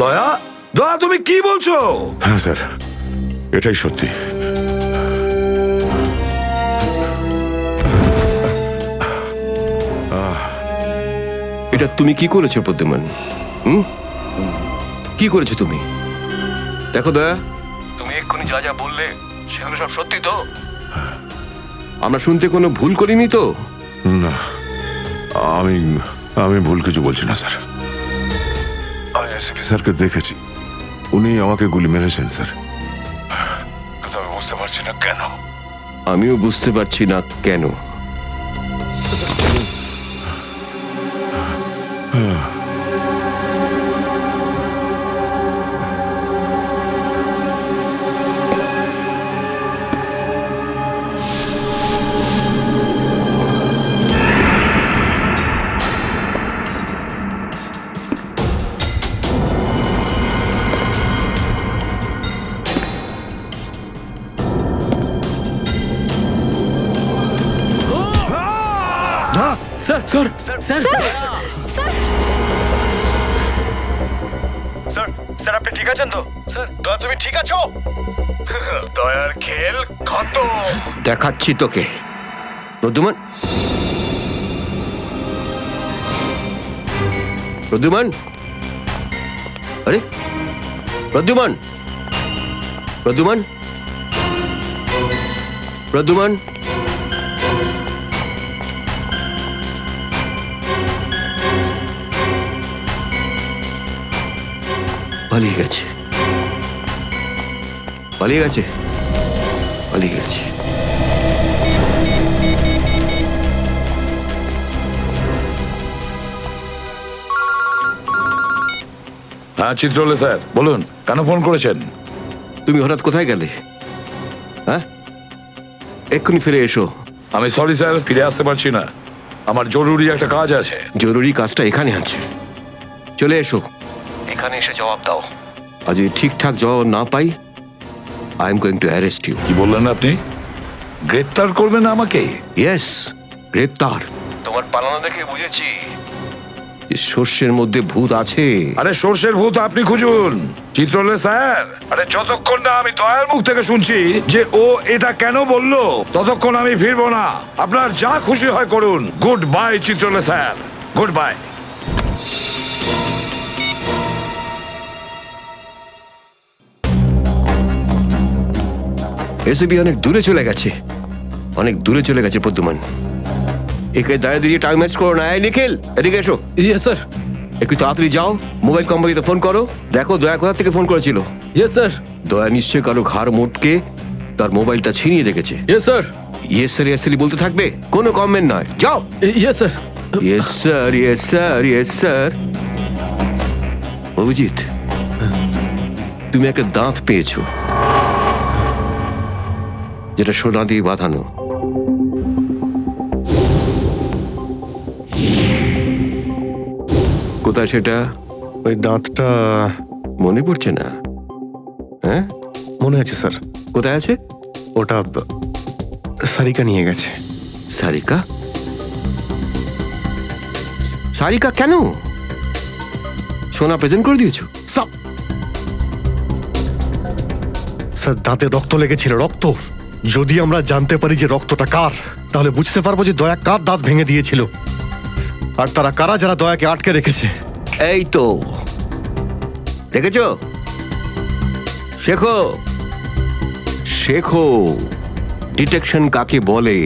দয়া, দয়া তুমি কি বলছো? হ্যাঁ স্যার, এটাই সত্যি। এটা তুমি কি করেছো প্রদ্যুমান? কি করেছো তুমি? দেখো দয়া, তুমি এক্ষুনি যা যা বললে সেগুলো সব সত্যি তো? আমরা শুনতে কোনো ভুল করিনি তো? না, আমি আমি ভুল কিছু বলছি না স্যার। আমি এসপি স্যারকে দেখেছি, উনি আমাকে গুলি মেরেছেন স্যার। কিন্তু আমি বুঝতে পারছি না কেন। আমিও বুঝতে পারছি না কেন। Sir sir sir sir, sir আপনি ঠিক আছেন তো? স্যার, দয়া তুমি ঠিক আছো? দয়ার খেল খতম। দেখাচ্ছি তোকে প্রদ্যুমান। প্রদ্যুমান, আরে প্রদ্যুমান, প্রদ্যুমান, প্রদ্যুমান, পালিয়ে গেছে, পালিয়ে গেছে, পালিয়ে গেছে। হ্যাঁ চিত্রলে স্যার, বলুন কেন ফোন করেছেন? তুমি হঠাৎ কোথায় গেলে? হ্যাঁ, এক্ষুনি ফিরে এসো। আমি সরি স্যার, ফিরে আসতে পারছি না, আমার জরুরি একটা কাজ আছে। জরুরি কাজটা এখানে আছে, চলে এসো। এখানে এসে জবাব দাও, আর যদি ঠিকঠাক জবাব না পাই, I am going to arrest you. কি বললেন আপনি? গ্রেপ্তার করবেন আমাকে? ইয়েস, গ্রেপ্তার। তোমার পালানো দেখে বুঝেছি সর্ষের মধ্যে ভূত আছে। আরে সর্ষের ভূত আপনি খুঁজুন চিত্রলে স্যার। আরে যতক্ষণ না আমি দয়ার মুখ থেকে শুনছি যে ও এটা কেন বললো, ততক্ষণ আমি ফিরবো না। আপনার যা খুশি হয় করুন। Goodbye Chitrale sir, goodbye. এসবি অনেক দূরে চলে গেছে, অনেক দূরে চলে গেছে প্রদ্যুমান। একে দাঁড়িয়ে দিয়ে টাইম ওয়েস্ট করো না। এই নিখিল, এদিকে এসো। Yes sir. একটু তাড়াতাড়ি যাও, মোবাইল কোম্পানিতে ফোন করো, দেখো দয়া কোথা থেকে ফোন করেছিল। Yes sir. দয়া নিশ্চয় কারো ঘাড় মোটকে তার মোবাইলটা ছিনিয়ে রেখেছে। Yes sir. Yes sir, yes sir বলতে থাকবে, কোনো কমেন্ট নয়। যাও। Yes sir. Yes sir, yes sir, yes sir. Abhijit, তুমি একটা দাঁত পেয়েছো, যেটা সোনা দিয়ে বাঁধানো। কোথায় সেটা? ওই দাঁতটা মনে পড়ছে না? হ্যাঁ, মনে আছে স্যার। কোথায় আছে? ওটা সারিকা নিয়ে গেছে। সারিকা? সারিকা কেন? সোনা প্রেজেন্ট করে দিয়েছো? স্যার, দাঁতে রক্ত লেগেছিল, রক্ত। যদি আমরা জানতে পারি যে রক্তটা কার, তাহলে বুঝতে পারবো যে দয়া কার দাঁত ভেঙে দিয়েছিল, আর তারা কারা যারা দয়াকে আটকে রেখেছে। এই তো দেখেছো, শেখো, শেখো ডিটেকশন কাকে বলে।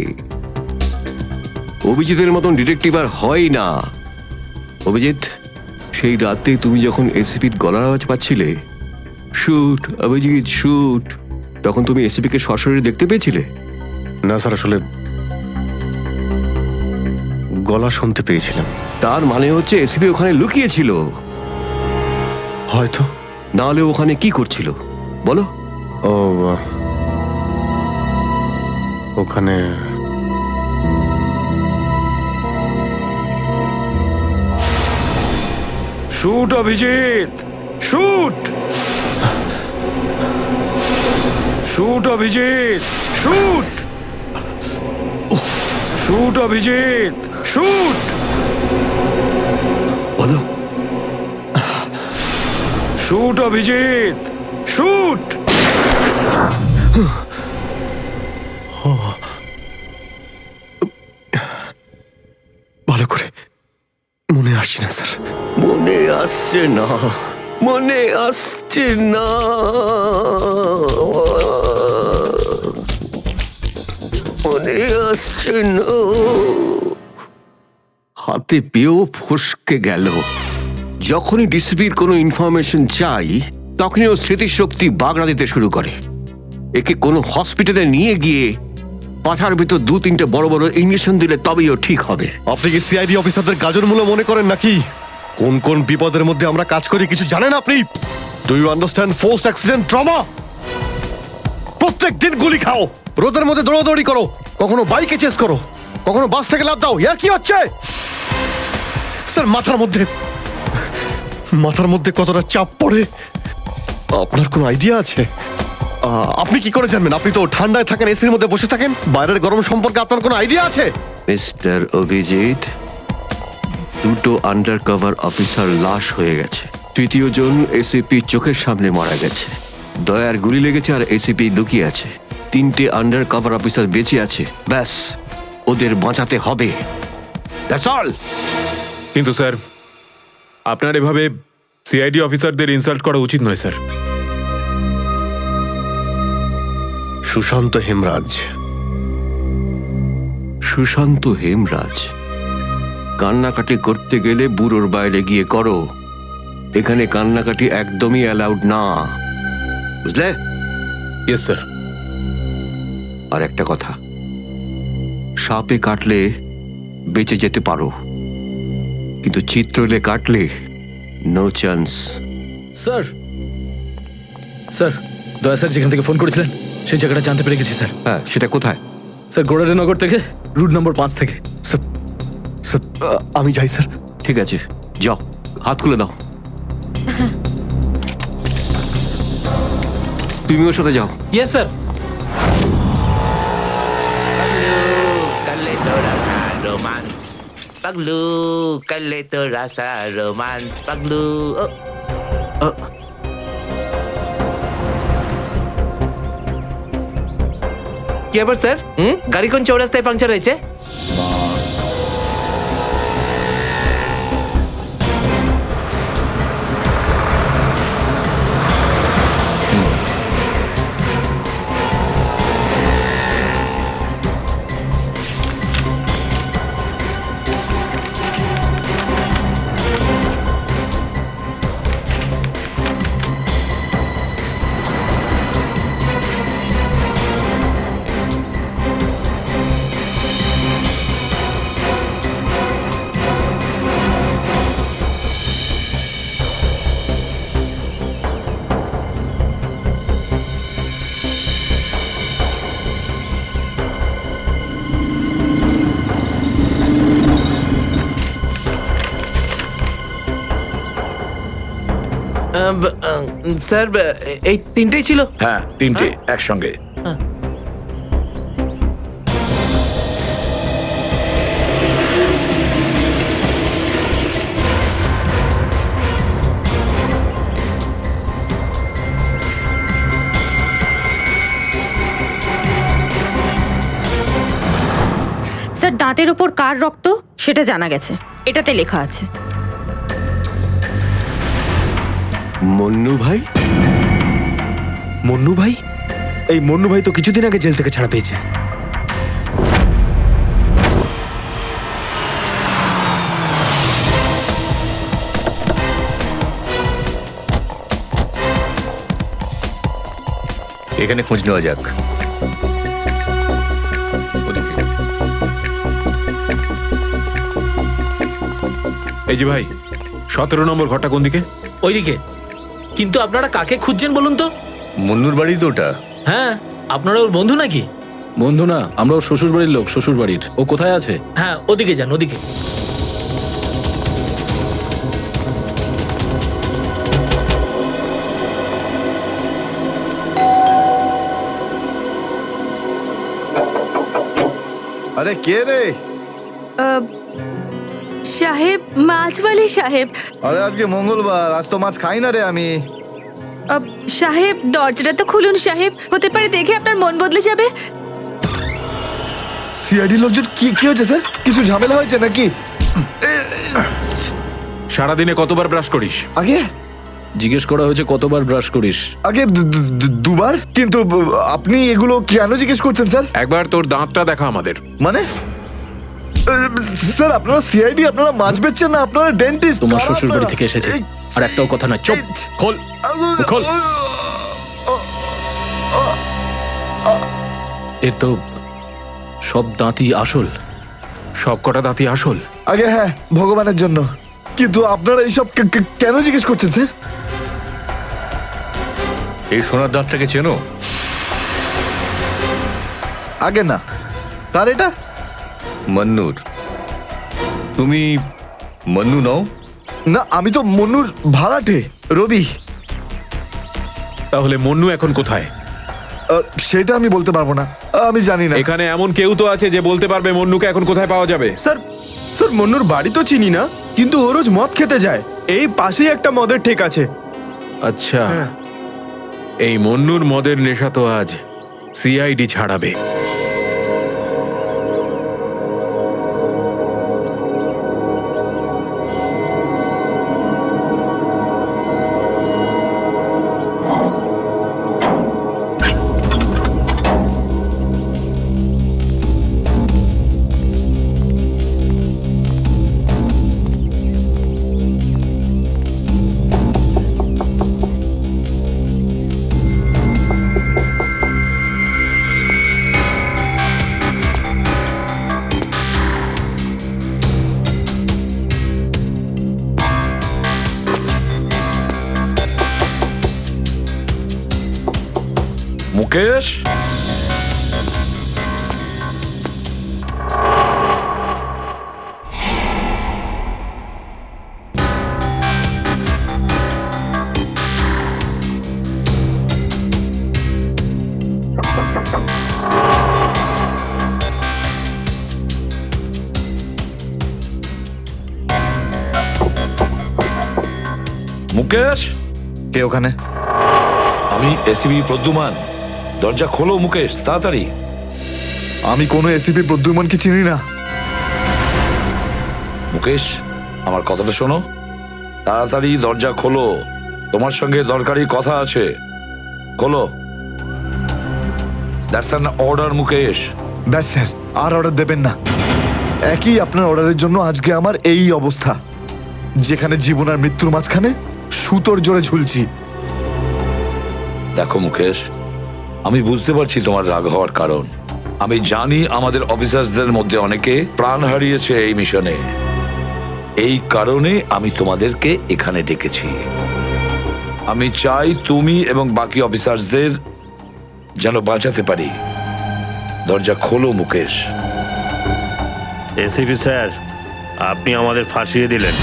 অভিজিতের মতন ডিটেকটিভ আর হয় না। অভিজিৎ, সেই রাতে তুমি যখন এসিপির গলার আওয়াজ পাচ্ছিলে, শুট অভিজিৎ শুট, তখন তুমি এসিপিকে সরাসরি দেখতে পেয়েছিলে? না স্যার, আসলে গলা শুনতে পেয়েছিলাম। তার মানে হচ্ছে এসিপি ওখানে লুকিয়েছিল। হয়তো। না হলে ওখানে কি করছিল বলো? ও, ওখানে shoot Abhijit, shoot, shoot Abhijit, shoot, shoot Abhijit, shoot, বলো। Shoot Abhijit, shoot. ভালো করে মনে আসছে না স্যার। মনে আসছে না, মনে আসছে না, মনে আসছে না। হাতে পেয়েও ফসকে গেল। যখনই ডিসিপির কোনো ইনফরমেশন চাই তখনই ও স্মৃতিশক্তি বাগড়া দিতে শুরু করে। একে কোনো হসপিটালে নিয়ে গিয়ে পাছার ভিতর 2-3টে বড় বড় ইঞ্জেকশন দিলে তবেই ও ঠিক হবে। আপনি কি সিআইডি অফিসারদের গাজর মূল্য মনে করেন নাকি? কোন কোন বিপদের মধ্যে আমরা কাজ করি কিছু জানেন আপনি? Do you understand forced accident trauma? প্রত্যেক দিন গুলি খাও, রোদের মধ্যে দৌড়াদৌড়ি করো, কখনো বাইকে চেস করো, কখনো বাস থেকে লাফ দাও। ইয়ার কি হচ্ছে স্যার? মাথার মধ্যে কতটা চাপ পড়ে আপনার কোনো আইডিয়া আছে? আপনি কি করে জানবেন? আপনি তো ঠান্ডায় থাকেন, এসির মধ্যে বসে থাকেন। বাইরের গরম সম্পর্কে আপনার কোনো আইডিয়া আছে? মিস্টার অভিজিৎ, 2টো আন্ডার কভার অফিসার লাশ হয়ে গেছে। 3য় জন এসিপি চোখের সামনে মারা গেছে। দয়ার গুলি লেগেছে আর এসিপি লুকিয়ে আছে। 3টে আন্ডার কভার অফিসার বেঁচে আছে। ব্যাস, ওদের বাঁচাতে হবে। That's all. কিন্তু স্যার, আপনার এভাবে সিআইডি অফিসারদের ইনসাল্ট করা উচিত নয় স্যার। সুশান্ত হেমরাজ। সুশান্ত হেমরাজ? কান্নাকাটি করতে গেলে বুড়োর বাইরে গিয়ে করো। এখানে কান্নাকাটি একদমই অ্যালাউড না, বুঝলে? Yes sir. আর একটা কথা, সাপে কাটলে বেঁচে যেতে পারো, কিন্তু চিত্রলে কাটলে নো চান্স। স্যার, স্যার, দয়া স্যার যেখান থেকে ফোন করেছিলেন সেই জায়গাটা জানতে পেরে গেছি স্যার। হ্যাঁ, সেটা কোথায়? স্যার, গোড়ারেনগর থেকে রুট নম্বর 5 থেকে। স্যার, স্যার, আমি যাই স্যার। ঠিক আছে, যাও, হাত খুলে দাও। তুমি ওর সাথে যাও। Yes sir. Kale to rasa romance. Paglu, kale to rasa romance. Paglu. কি আবার স্যার? গাড়ি কোন চৌরাস্তায় পাংচার হয়েছে? স্যার, এই তিনটেই ছিল? হ্যাঁ, 3টে একসঙ্গে। স্যার, দাঁতের ওপর কার রক্ত সেটা জানা গেছে, এটাতে লেখা আছে। মন্নু ভাই? মন্নু ভাই? এই মন্নু ভাই তো কিছুদিন আগে জেল থেকে ছাড়া পেয়েছে। এখানে খোঁজ নেওয়া যাক। এই যে ভাই, 17 নম্বর ঘরটা কোন দিকে? ওইদিকে। কিন্তু আপনারা কাকে খুঁজছেন বলুন তো? মুন্নুর বাড়ি তো ওটা। হ্যাঁ, আপনারা ওর বন্ধু নাকি? বন্ধু না, আমরা ওর শ্বশুর বাড়ির লোক। শ্বশুর বাড়ির। ও কোথায় আছে? হ্যাঁ, ওদিকে যান, ওদিকে। আরে কে রে? সাহেব, মাছওয়ালি সাহেব। আরে আজকে মঙ্গলবার, আজ তো মাছ খাই না রে আমি। সাহেব দরজাটা তো খুলুন সাহেব, হতে পারে দেখে আপনার মন বদলে যাবে। সিআইডি লোকজন কি কি হয়েছে স্যার? কিছু ঝামেলা হয়েছে নাকি? সারাদিনে কতবার ব্রাশ করিস? আগে জিজ্ঞেস করা হয়েছে কতবার ব্রাশ করিস। আগে দুবার। কিন্তু আপনি এগুলো কেন জিজ্ঞেস করছেন স্যার? একবার তোর দাঁতটা দেখা আমাদের। মানে স্যার আপনারা সিআইডি, আপনারা মাছ বেচছেন না, আপনারা ডেন্টিস্ট। তোমার শ্বশুর বাড়ি থেকে এসেছে, আর একটাও কথা না। চুপ, খোল খোল। এর তো সব দাঁতই আসল। সব কটা দাঁতই আসল? আগে হ্যাঁ, ভগবানের জন্য। কিন্তু আপনারা এইসব কেন জিজ্ঞেস করছেন স্যার? এই সোনার দাঁতটাকে চেনো? আগে না। কার এটা? মন্নুর। তুমি মন্নু নও? না, আমি তো মন্নুর ভাড়াটে, রবি। তাহলে মন্নু এখন কোথায়? সেটা আমি বলতে পারবো না, আমি জানি না। এখানে এমন কেউ তো আছে যে বলতে পারবে মন্নুকে এখন কোথায় পাওয়া যাবে? স্যার মন্নুর বাড়ি তো চিনি না, কিন্তু ও রোজ মদ খেতে যায়। এই পাশেই একটা মদের ঠেক আছে। আচ্ছা, এই মন্নুর মদের নেশা তো আজ সিআইডি ছাড়াবে। মুকেশ, মুকেশ, কে ওখানে? আমি এসিবি প্রদ্যুমান। দরজা খোলো মুকেশ, তাড়াতাড়ি। আমি কোনো এসিপি প্রদ্যুমনকে চিনি না। মুকেশ, আমার কথাটা শোনো, তাড়াতাড়ি দরজা খোলো, তোমার সঙ্গে দরকারি কথা আছে। খোলো। That's an order Mukesh. ব্যাস স্যার, আর অর্ডার দেবেন না। একই আপনার অর্ডারের জন্য আজকে আমার এই অবস্থা, যেখানে জীবন আর মৃত্যুর মাঝখানে সুতোর জোরে ঝুলছি। দেখো মুকেশ, আমি বুঝতে পারছি তোমার রাগ হওয়ার কারণ। আমি জানি আমাদের অফিসারদের মধ্যে অনেকে প্রাণ হারিয়েছে এই মিশনে। এই কারণে আমি তোমাদেরকে এখানে ডেকেছি। আমি চাই তুমি এবং বাকি অফিসারদের যেন বাঁচাতে পারি। দরজা খোলো মুকেশ। এসিপি স্যার, আপনি আমাদের ফাঁসিয়ে দিলেন।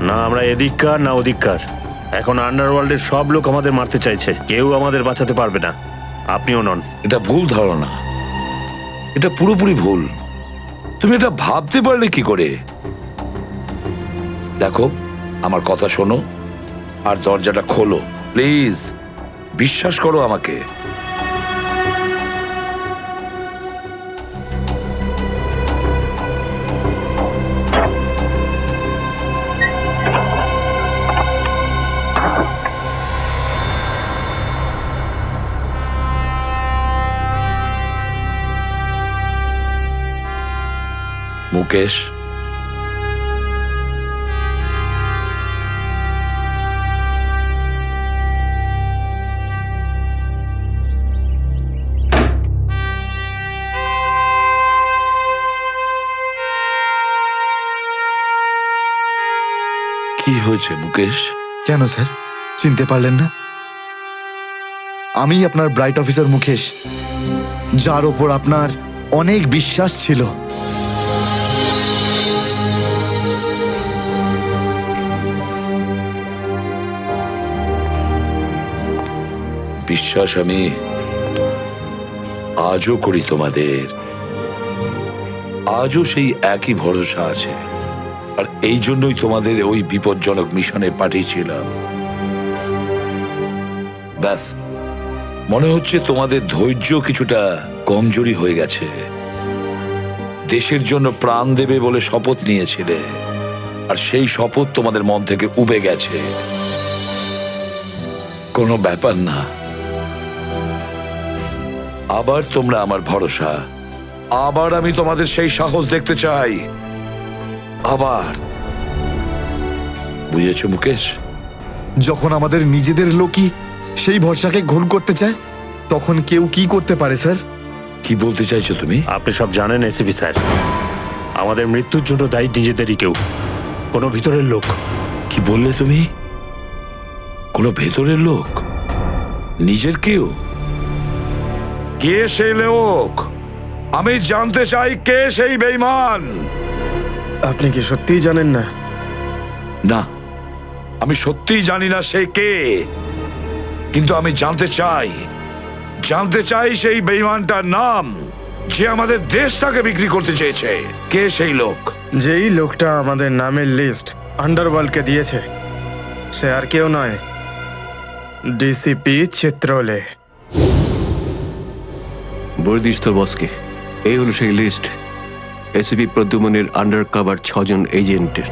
না আমরা এদিককার না ওদিককার। এখন আন্ডারওয়ার্ল্ডের সব লোক আমাদের মারতে চাইছে, কেউ আমাদের বাঁচাতে পারবে না, আপনিও নন। এটা ভুল ধারণা, এটা পুরোপুরি ভুল। তুমি এটা ভাবতে পারলে কি করে? দেখো, আমার কথা শোনো আর দরজাটা খোলো প্লিজ। বিশ্বাস করো আমাকে। মুকেশ, কি হয়েছে মুকেশ? কেন স্যার, চিনতে পারলেন না? আমি আপনার ব্রাইট অফিসার মুকেশ, যার ওপর আপনার অনেক বিশ্বাস ছিল। বিশ্বাস আমি আজও করি তোমাদের। আজও সেই একই ভরসা আছে, আর এই জন্যই তোমাদের ওই বিপজ্জনক মিশনে পাঠিয়েছিলাম। ব্যাস, মনে হচ্ছে তোমাদের ধৈর্য কিছুটা কমজোরি হয়ে গেছে। দেশের জন্য প্রাণ দেবে বলে শপথ নিয়েছিলে, আর সেই শপথ তোমাদের মন থেকে উবে গেছে। কোনো ব্যাপার না, আবার তোমরা আমার ভরসা। আবার আমি তোমাদের সেই সাহস দেখতে চাই। আবার, বুঝেছো মুকেশ? যখন আমাদের নিজেদের লোকই সেই ভরসাকে ঘোল করতে চায়, তখন কেউ কি করতে পারে স্যার? কি বলতে চাইছো তুমি? আপনি সব জানেন এসিপি স্যার, আমাদের মৃত্যুর জন্য দায়ী নিজেদেরই কেউ, কোনো ভিতরের লোক। কি বললে তুমি? কোনো ভেতরের লোক? নিজের কেউ? কে সেই লোক? আমি জানতে চাই কে সেই বেঈমান। আপনি কি সত্যিই জানেন না? না, আমি সত্যিই জানি না সে কে, কিন্তু আমি জানতে চাই সেই বেঈমানটার নাম, যে আমাদের দেশটাকে বিক্রি করতে চেয়েছে। কে সেই লোক? যেই লোকটা আমাদের নামের লিস্ট আন্ডারওয়ার্ল্ডকে দিয়েছে, সে আর কেউ নয়, ডিসিপি চিত্রলে। বলে দিস তোর বসকে, এই হলো সেই লিস্ট এসিপি প্রদ্যুমনের আন্ডার কভার 6 জন এজেন্টের।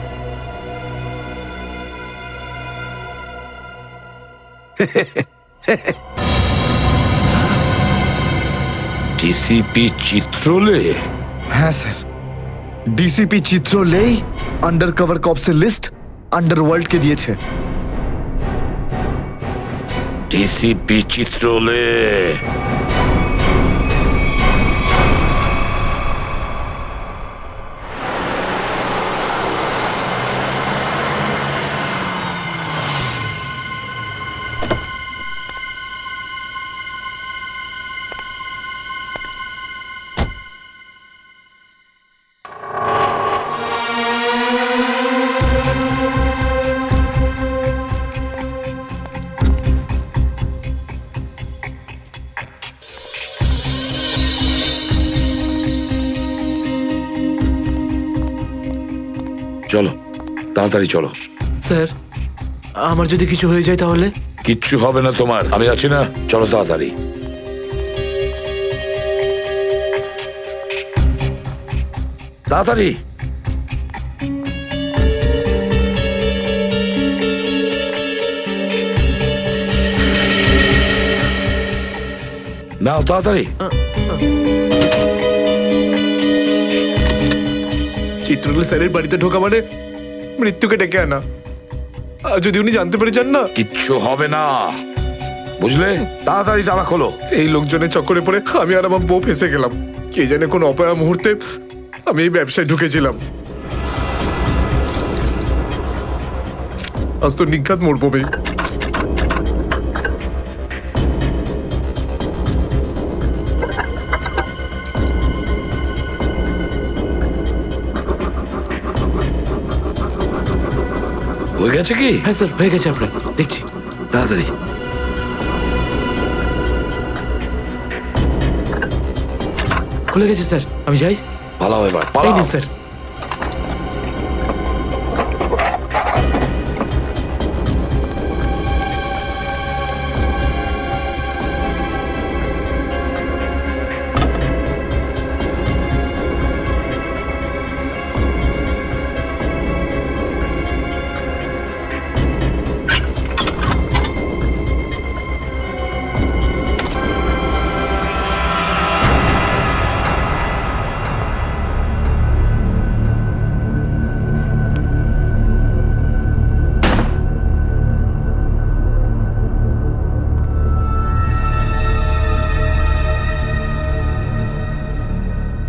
ডিসিপি চিত্রলে? হ্যাঁ স্যার, ডিসিপি চিত্রলেই আন্ডার কভার কপসের লিস্ট আন্ডারওয়ার্ল্ডকে দিয়েছে। ডিসিপি চিত্রলে? চলো, তাড়াতাড়ি চলো। স্যার, আমার যদি কিছু হয়ে যায় তাহলে? কিচ্ছু হবে না তোমার, আমি আছি না। চলো তাড়াতাড়ি। তাড়াতাড়ি। নাও তাড়াতাড়ি। চিত্রলে স্যারের বাড়িতে ঢোকা মানে মৃত্যুকে ডেকে আনা। আর যদি উনি জানতে পেরে যান না? কিচ্ছু হবে না, বুঝলে? তাড়াতাড়ি তালা খোলো। এই লোকজনের চক্করে পড়ে আমি আর আমার বউ ফেসে গেলাম। কে জানে কোন অপয়া মুহূর্তে আমি এই ব্যবসায় ঢুকেছিলাম। আজ তো নিঘাত মরবো ভাই। হয়ে গেছে কি? হ্যাঁ স্যার, হয়ে গেছে, আপনার দেখছি। তাড়াতাড়ি। খুলে গেছে স্যার, আমি যাই। পালাও এবার, এই পালাও। নিন স্যার।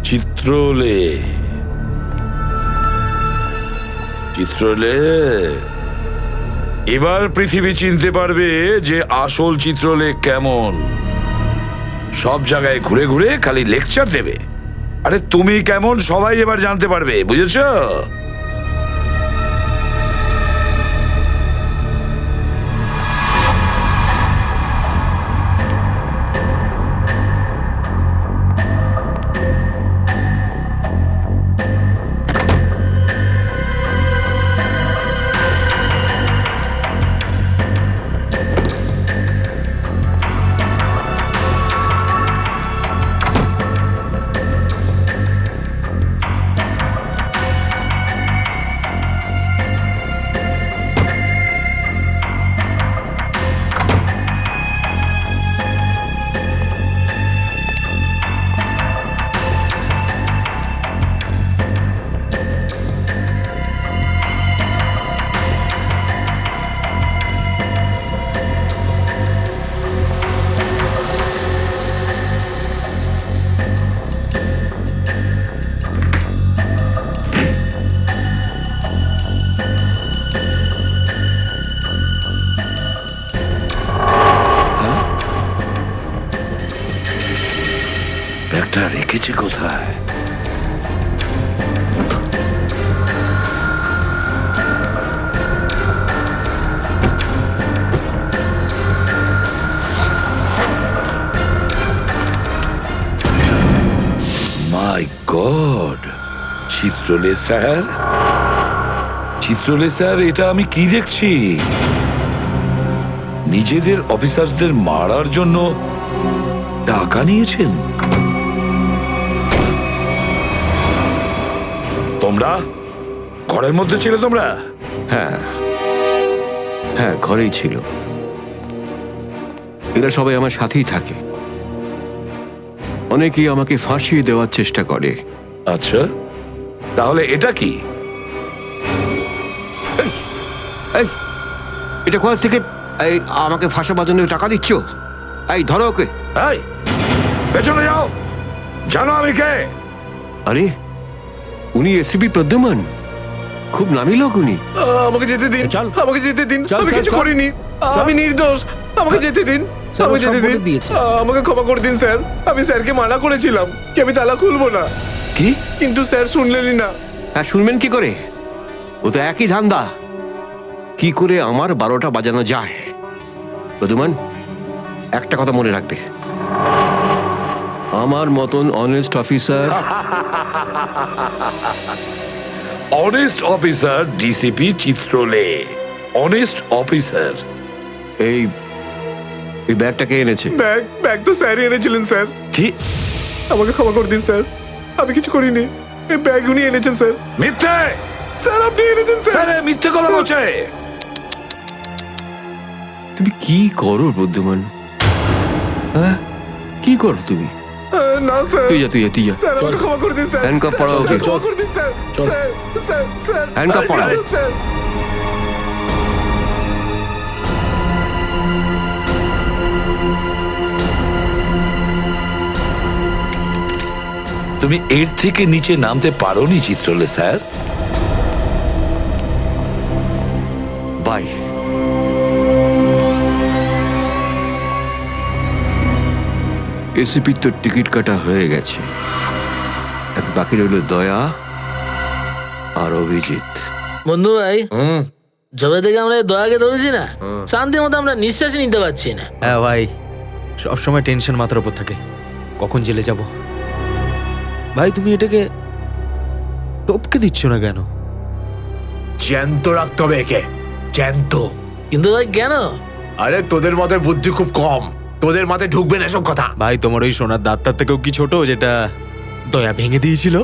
চিত্রলে, চিত্রলে, এবার পৃথিবী চিনতে পারবে যে আসল চিত্রলে কেমন। সব জায়গায় ঘুরে ঘুরে খালি লেকচার দেবে। আরে তুমি কেমন সবাই এবার জানতে পারবে, বুঝেছো? ব্যাগটা রেখেছে কোথায়? মাই গড, চিত্রলে স্যার, চিত্রলে স্যার, এটা আমি কি দেখছি? নিজেদের অফিসারদের মারার জন্য টাকা নিয়েছেন তোমরা? ঘরের মধ্যে ছিল তোমরা? হ্যাঁ হ্যাঁ, ঘরেই ছিল। এরা সবাই আমার সাথেই থাকে। অনেকেই আমাকে ফাঁসিয়ে দেওয়ার চেষ্টা করে। আচ্ছা, তাহলে এটা কি? এই, এটা কোথা থেকে এই আমাকে ফাঁসাবার জন্য টাকা দিচ্ছ? এই ধরো ওকে। এই, পেছনে যাও, জানো আমি কে? আরে, উনি এসিপি প্রদ্যুমান, খুব নামি লোক উনি। আমাকে যেতে দিন, আমাকে যেতে দিন, আমি কিছু করিনি, আমি নির্দোষ, আমাকে যেতে দিন, আমাকে যেতে দিন, আমাকে ক্ষমা করে দিন স্যার। আমি স্যারকে মানা করেছিলাম কি আমি তালা খুলবো না, কি? কিন্তু স্যার শুনলেনই না। হ্যাঁ, শুনবেন কি করে? ও তো একই ধান্দা। কি করে আমার 12টা বাজানো যায়? প্রদ্যুমান, একটা কথা মনে রাখবে, আমার মতন honest officer, honest officer DCP Chitrale, honest officer. এই এই ব্যাগটাকে এনেছে। ব্যাগ তো স্যারই এনেছিলেন স্যার। কি? আমাকে ক্ষমা করে দিন স্যার, আমি কিছু করিনি, এই ব্যাগ উনি এনেছেন স্যার। মিথ্যে! স্যার আপনি এনেছেন স্যার। স্যার, এ মিথ্যে কথা বলছে। তুমি কি করো প্রদ্যুমান? হ্যাঁ, কি করো তুমি? না স্যার, তুই যা, তুই যা, তুই যা। স্যার আমাকে ক্ষমা করে দিন স্যার। হ্যান্ডকাফ স্যার, পরাও স্যার, ওকে। ক্ষমা করে দিন sir. Sir, sir, sir, handcuff আমি পরাও। নির্দোষ, স্যার। তুমি এর থেকে নিচে নামতে পারোনি চিত্রলে স্যার। বাই। এসিপির তো টিকিট কাটা হয়ে গেছে, এখন বাকি রইল দয়া আর অভিজিৎ। বন্ধু ভাই, যবে থেকে আমরা এই দয়াকে ধরেছি না, শান্তি মতো আমরা নিঃশ্বাসই নিতে পারছি না। হ্যাঁ ভাই, সব সময় টেনশন মাথার উপর থাকে, কখন জেলে যাব। ভাই তুমি এটাকে টপকে দিচ্ছ না কেন? জ্যান্ত রাখতে হবে একে, জ্যান্ত। কিন্তু ভাই কেন? আরে তোদের মাথায় বুদ্ধি খুব কম, তোদের মাথায় ঢুকবে না এসব কথা। ভাই তোমার ওই সোনার দাঁতটার থেকেও কি ছোট যেটা দয়া ভেঙে দিয়েছিল?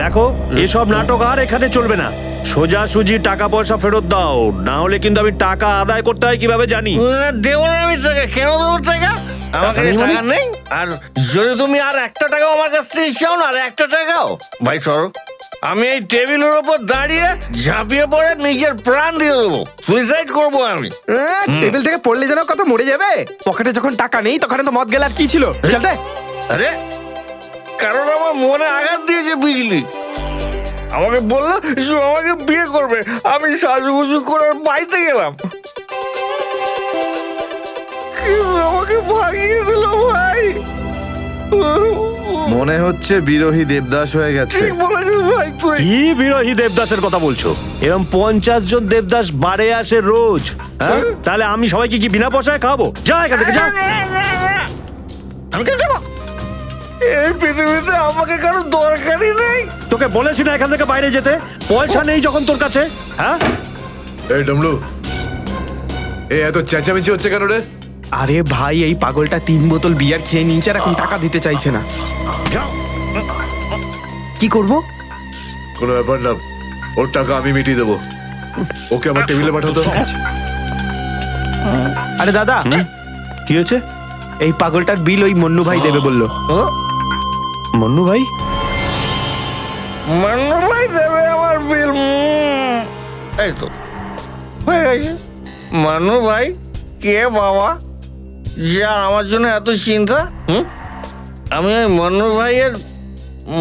দেখো এসব নাটক আর এখানে চলবে না। সোজাসুজি টাকা পয়সা ফেরত দাও, না হলে কিন্তু আমি টাকা আদায় করতে হয় কিভাবে জানি। দেবো না আমি টাকা, কেন দেবো টাকা? আমাকে টাকা নেই। আর যদি তুমি আর একটা টাকাও আমার কাছ থেকে চাও না, আর একটা টাকাও, ভাই সরো, আমি এই টেবিলের উপর দাঁড়িয়ে ঝাঁপিয়ে পড়ে নিজের প্রাণ দিয়ে দেবো, সুইসাইড করবো আমি। টেবিল থেকে পড়লে যেন কত মরে যাবে। পকেটে যখন টাকা নেই তখন তো মদ গেল, আর কি ছিল? চল দে। আরে কারণ আমার মনে আঘাত দিয়েছে বিজলি। আমাকে বললো আমাকে বিয়ে করবে, আমি সাজুগুজু করে বাড়িতে গেলাম, আমাকে ভাগিয়ে দিল ভাই। মনে হচ্ছে বিরোহী দেবদাস হয়ে গেছে। কি বিরোহী দেবদাসের কথা বলছো? এরকম 50 জন দেবদাস বাড়ে আসে রোজ। হ্যাঁ, তাহলে আমি সবাইকে কি বিনা পয়সায় খাবো? যা এখান থেকে যা। আমি কেন যাবো? এই পৃথিবীতে আমাকে কারো দরকারই নেই। তোকে বলেছি না এখান থেকে বাইরে যেতে? পয়সা নেই যখন তোর কাছে। হ্যাঁ, এই ডমলু, এই এত চেঁচামেচি হচ্ছে কেন রে? আরে ভাই, এই পাগলটা 3 বোতল বিয়ার খেয়ে নিয়েছে আর এখন টাকা দিতে চাইছে না। কি করব? কোনো ব্যাপার না, ওর টাকা আমি মিটিয়ে দেবো। ওকে আমার টেবিলে পাঠাতো। আরে দাদা, কি হয়েছে? এই পাগলটার বিল ওই মন্নু ভাই দেবে বললো। মন্নু ভাই? মান্নু ভাই দেবে আমার বিল? এই তো হয়ে গেছে। মান্নু ভাই কে বাবা, যা আমার জন্য এত চিন্তা? আমি ওই মান্নু ভাইয়ের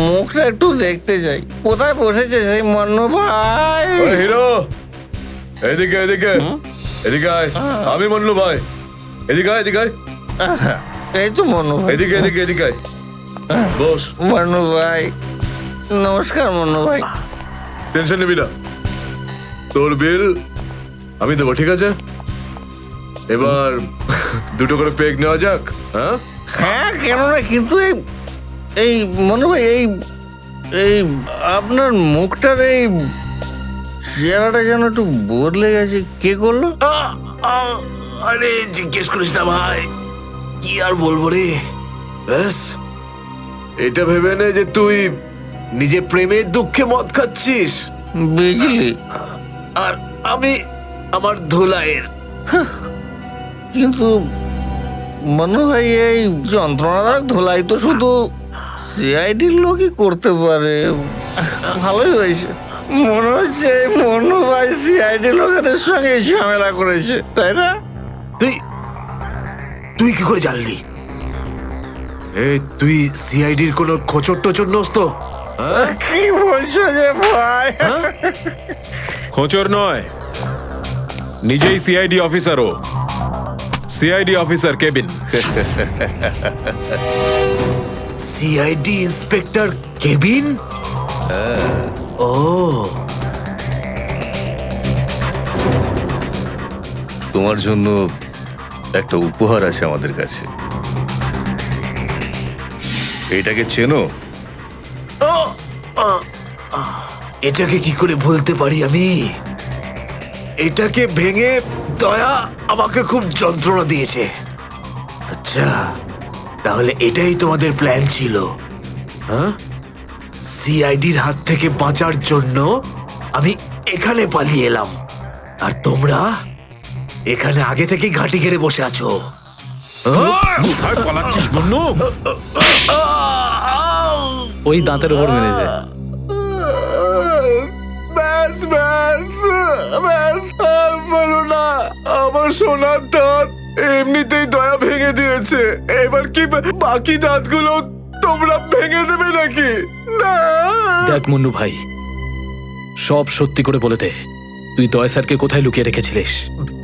মুখটা একটু দেখতে চাই। কোথায় বসেছে সেই মান্নু ভাই? হিরো, এদিকে এদিকে এদিকে আয়। আমি মন্নু ভাই, এদিকে আয়, এদিকে আয়। এই তো মান্নু ভাই, এদিকে এদিকে এদিকে আয়। বস। মান্নু ভাই নমস্কার। মান্নু ভাই টেনশন নিবি না, তোর বিল আমি দেবো, ঠিক আছে? এবার দুটো করে পেগ নেওয়া যাক। হ্যাঁ হ্যাঁ, কেন না, কিন্তু এই মনে ভাই, এই আপনার মুখটার এই চেহারাটা যেন একটু বদলে গেছে। কে করলো? আরে জিজ্ঞেস করিস না ভাই, কি আর বলবো রে। ব্যাস, এটা ভেবে নে যে তুই নিজে প্রেমের দুঃখে মদ খাচ্ছিস, বিজলি, আর আমি আমার ধুলাইয়ের। কিন্তু মনে হয় এই যন্ত্রণাদায়ক ধোলাই তো শুধু সিআইডির লোকই করতে পারে। ভালোই হয়েছে, মনে হচ্ছে মনু ভাই সিআইডি লোকেদের সঙ্গে ঝামেলা করেছে, তাই না? তুই কি করে জানলি? তুই সিআইডির কোনো খোঁচর টোচর নোস তো? কি বলছো যে ভাই? খোঁচর নয়, নিজেই সিআইডি অফিসারও। CID officer cabin. CID inspector cabin? ও, তোমার জন্য একটা উপহার আছে আমাদের কাছে। এটাকে চেনো? এটাকে কি করে ভুলতে পারি আমি? এটাকে ভেঙে দয়া আমাকে খুব যন্ত্রণা দিয়েছে। আচ্ছা, তাহলে এটাই তোমাদের প্ল্যান ছিল? হ্যাঁ, সিআইডির হাত থেকে বাঁচার জন্য আমি এখানে পালিয়ে এলাম, আর তোমরা এখানে আগে থেকে ঘাঁটি ঘেরে বসে আছো। কোথায় পালাচ্ছিস মন্নু? ওই দাঁতের উপর মেরেছে। ব্যাস ব্যাস ব্যাস, আর বলো না। আমার সোনার দাঁত এমনিতেই দয়া ভেঙে দিয়েছে, এবার কি বাকি দাঁতগুলো তোমরা ভেঙে দেবে নাকি? না। দেখ মন্নু ভাই, সব সত্যি করে বলে দে, তুই দয়া স্যারকে কোথায় লুকিয়ে রেখেছিলিস?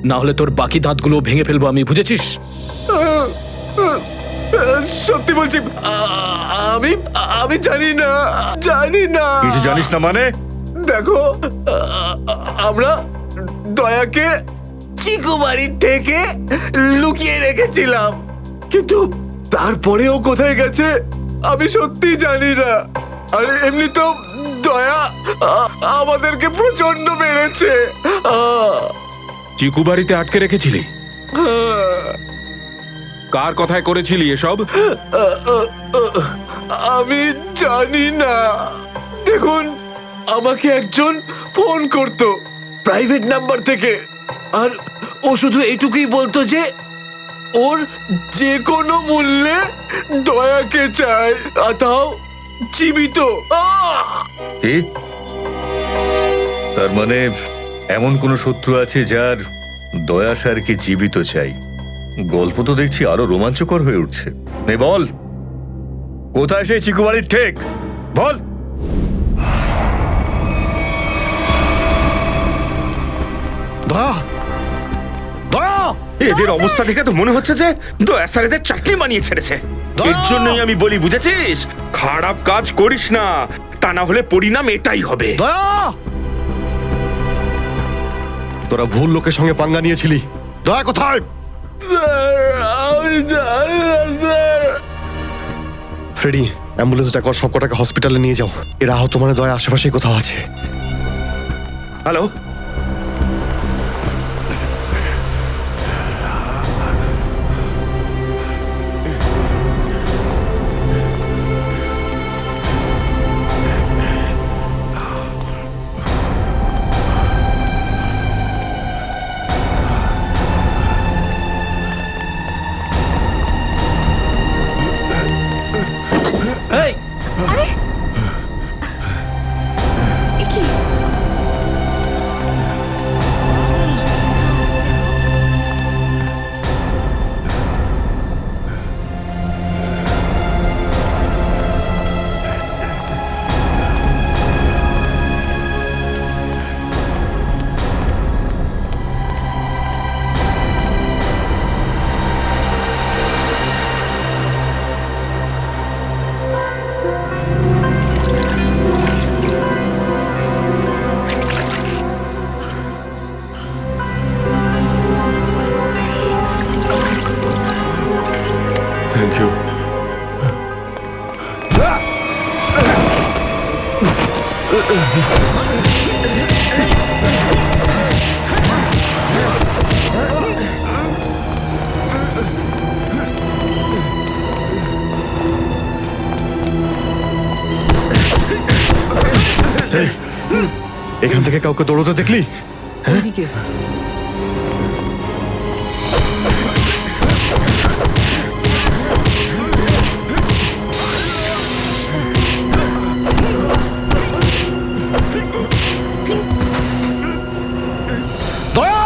না হলে তোর বাকি দাঁতগুলো ভেঙে ফেলবো আমি, বুঝেছিস? সত্যি বলছি, আমি আমি জানি না, জানি না। কিছু জানিস না মানে? দেখো, আমরা দয়াকে চিকু বাড়ির থেকে লুকিয়ে রেখেছিলাম, কিন্তু তারপরেও কোথায় গেছে আমি সত্যি জানি না। আর এমনিতেও দয়া আমাদেরকে প্রচন্ড মেরেছে। চিকু বাড়িতে আটকে রেখেছিলি? কার কথায় করেছিলি এসব? আমি জানি না। দেখুন, আমাকে একজন ফোন করতো প্রাইভেট নাম্বার থেকে, আর ও শুধু এইটুকুই বলতো যে ওর যে কোনো মূল্যে দয়াকে চায়, আর তাও জীবিত। তার মানে এমন কোন শত্রু আছে যার দয়া স্যারকে জীবিত চাই? গল্প তো দেখছি আরো রোমাঞ্চকর হয়ে উঠছে। নে বল, কোথায় সেই চিকু বাড়ির ঠেক? বল। দয়া, দয়া, এদের অবস্থা দেখে তো মনে হচ্ছে যে দয়া স্যার এদের চাটনি বানিয়ে ছেড়েছে। এর জন্যই আমি বলি, বুঝেছিস, খারাপ কাজ করিস না, তা না হলে পরিণাম এটাই হবে। তোরা ভুল লোকের সঙ্গে পাঙ্গা নিয়েছিলি। দয়া কোথায়? ফ্রেডি, অ্যাম্বুলেন্স ডাকো, সব কটাকে হসপিটালে নিয়ে যাও। এরা আহত মানে দয়া আশেপাশেই কোথাও আছে। Hello, thank you. এখান থেকে কাউকে দৌড়তে দেখলি? দয়া!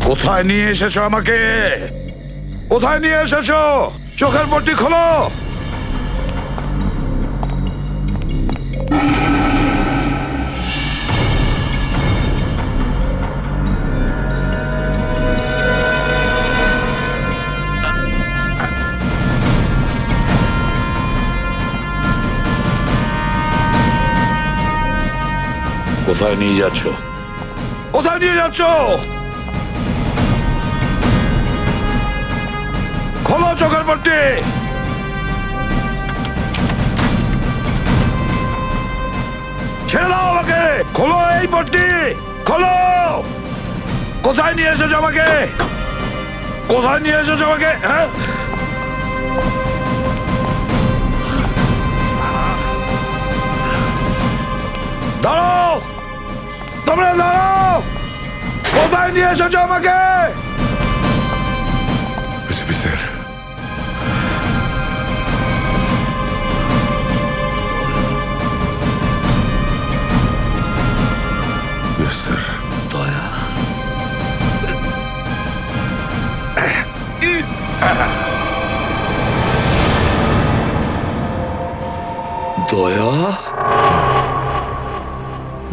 কোথায় নিয়ে এসেছো আমাকে? কোথায় নিয়ে এসেছো? চোখের পট্টি খোলো। কোথায় নিয়ে যাচ্ছ? কোথায় নিয়ে যাচ্ছ? খোলো চোখের পট্টি। ছেড়ে দাও আমাকে। খোলো এই পট্টি, খোলো। কোথায় নিয়ে এসেছো আমাকে? কোথায় নিয়ে এসেছো আমাকে? হ্যাঁ, দিয়ে এসেছো আমাকে? এসপি স্যার, স্যার দয়া, দয়া,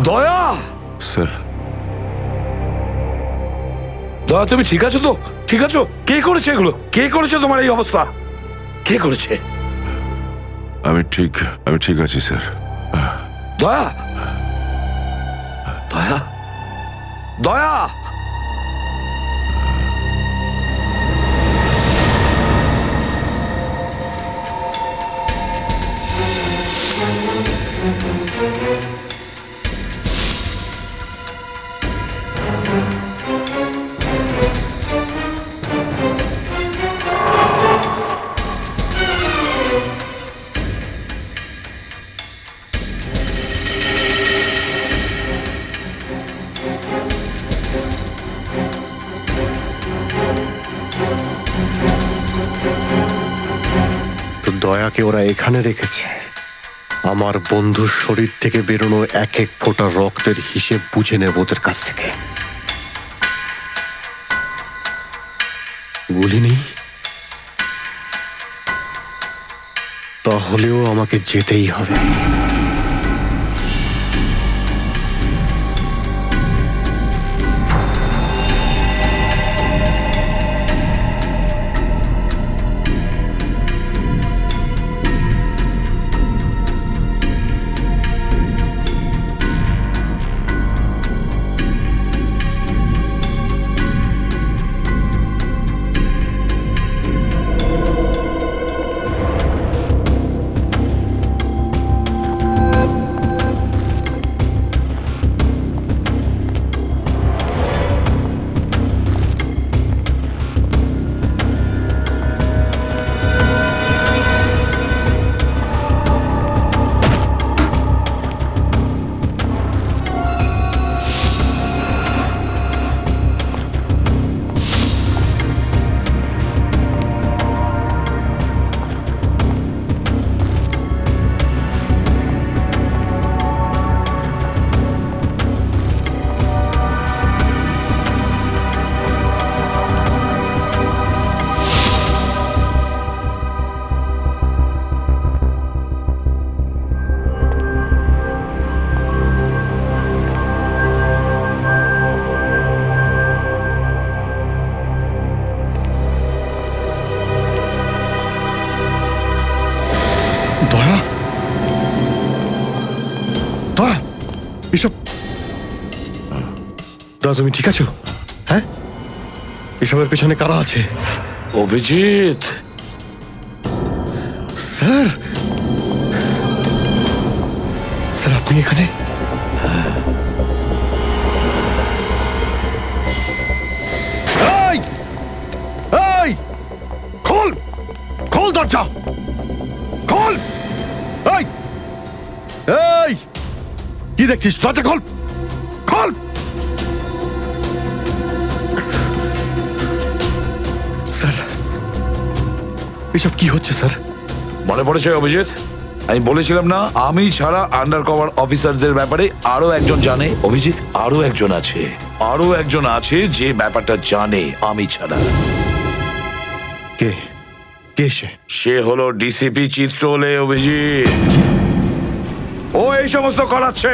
দয়া, স্যার দয়া, তুমি ঠিক আছো তো? ঠিক আছো? কে করেছে এগুলো? কে করেছে তোমার এই অবস্থা? কে করেছে? আমি ঠিক আছি স্যার। দয়া, দয়া, দয়া, তো দয়াকে ওরা এখানে রেখেছে আমার বন্ধুর শরীর থেকে বেরোনো এক এক ফোঁটা রক্তের হিসেব বুঝে নেব ওদের কাছ থেকে। গুলি নেই, তাহলেও আমাকে যেতেই হবে। দয়া, দয়া, এসব দয়া, তুমি ঠিক আছো? হ্যাঁ, এসবের পেছনে কারা আছে? অভিজিৎ, স্যার, স্যার আপনি এখানে? এই, এই, খোল, খোল দরজা, খোল! এই, এই, কি দেখছিস? দরজা খোল, খোল! স্যার, এসব কি হচ্ছে স্যার? মনে পড়েছে অভিজিৎ? আমি বলেছিলাম না, আমি ছাড়া আন্ডার কভার অফিসারদের ব্যাপারে আরো একজন জানে। অভিজিৎ, আরো একজন আছে, আরো একজন আছে যে ব্যাপারটা জানে আমি ছাড়া। কে? কে সে? সে হলো ডিসিপি চিত্রলে। অভিজিৎ, ও এই সমস্ত করাচ্ছে।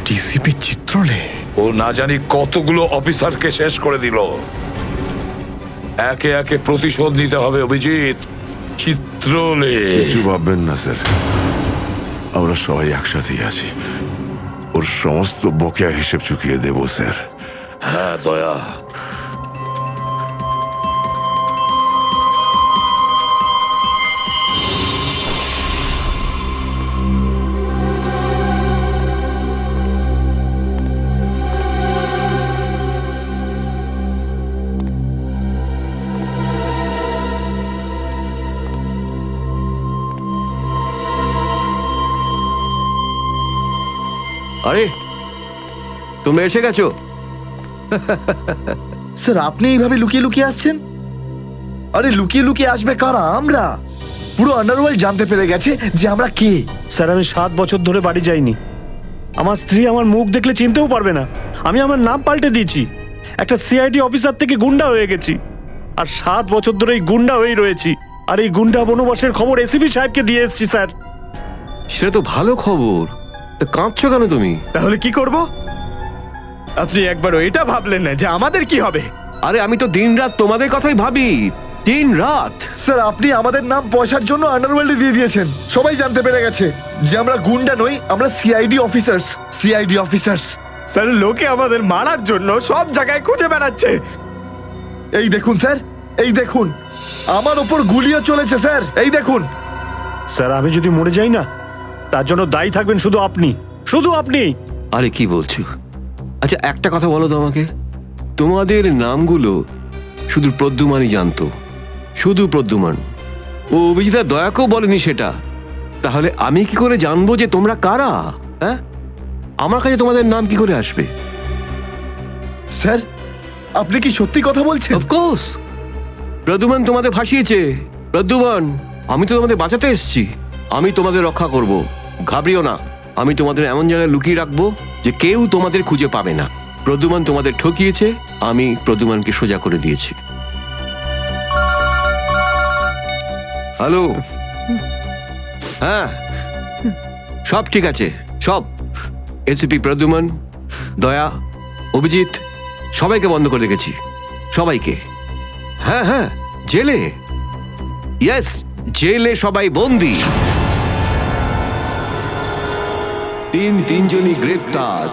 ডিসিপি চিত্রলে? ও না জানি কতগুলো অফিসারকে শেষ করে দিল। একে একে প্রতিশোধ নিতে হবে অভিজিৎ। চিত্রলে, কিছু ভাববেন না স্যার, আমরা সবাই একসাথেই আছি। ওর সমস্ত বকেয়া হিসেব চুকিয়ে দেব স্যার। হ্যাঁ দয়া, আরে তোমরা এসে গেছো? স্যার আপনি এইভাবে লুকিয়ে লুকিয়ে আসছেন? আরে লুকিয়ে লুকিয়ে আসবে কারা? আমরা। পুরো আন্ডারওয়ার্ল্ড জানতে পেরে গেছে যে আমরা কে। স্যার আমি 7 বছর ধরে বাড়ি যাইনি। আমার স্ত্রী আমার মুখ দেখলে চিনতেও পারবে না। আমি আমার নাম পাল্টে দিয়েছি, একটা সিআইডি অফিসার থেকে গুন্ডা হয়ে গেছি। আর 7 বছর ধরে এই গুন্ডা হয়েই রয়েছি। আর এই গুন্ডা বনবাসের খবর এসিপি সাহেবকে দিয়ে এসেছি স্যার। সেটা তো ভালো খবর, তা কাঁদছো কেন তুমি? তাহলে কি করব? আপনি একবারও এটা ভাবলেন না যে আমাদের কি হবে? আরে আমি তো দিনরাত তোমাদের কথাই ভাবি, দিনরাত। স্যার আপনি আমাদের নাম পয়সার জন্য আন্ডারওয়ার্ল্ডে দিয়ে দিয়েছেন। সবাই জানতে পেরে গেছে যে আমরা গুন্ডা নই, আমরা CID officers. CID officers. Sir লোকে আমাদের মারার জন্য সব জায়গায় খুঁজে বেড়াচ্ছে। এই দেখুন স্যার, এই দেখুন, আমার ওপর গুলিও চলেছে স্যার, এই দেখুন। স্যার আমি যদি মরে যাই না, তার জন্য দায়ী থাকবেন শুধু আপনি, শুধু আপনি। আরে কি বলছো? আচ্ছা একটা কথা বলো তো আমাকে, তোমাদের নামগুলো শুধু প্রদ্যুমানই জানতো, শুধু প্রদ্যুমান। ও অভিজিৎ দয়াকেও বলেনি সেটা। তাহলে আমি কি করে জানবো যে তোমরা কারা? হ্যাঁ, আমার কাছে তোমাদের নাম কি করে আসবে? স্যার আপনি কি সত্যি কথা বলছেন? অফকোর্স, প্রদ্যুমান তোমাদের ভাসিয়েছে। প্রদ্যুমান, আমি তো তোমাদের বাঁচাতে এসেছি, আমি তোমাদের রক্ষা করব, ঘাবড়িও না। আমি তোমাদের এমন জায়গায় লুকিয়ে রাখবো যে কেউ তোমাদের খুঁজে পাবে না। প্রদ্যুমান তোমাদের ঠকিয়েছে, আমি প্রদ্যুমানকে সোজা করে দিয়েছি। হ্যালো, হ্যাঁ সব ঠিক আছে, সব। এসিপি প্রদ্যুমান, দয়া, অভিজিৎ সবাইকে বন্ধ করে রেখেছি, সবাইকে। হ্যাঁ হ্যাঁ, জেলে, ইয়েস জেলে সবাই বন্দি। তিনজনই গ্রেপ্তার।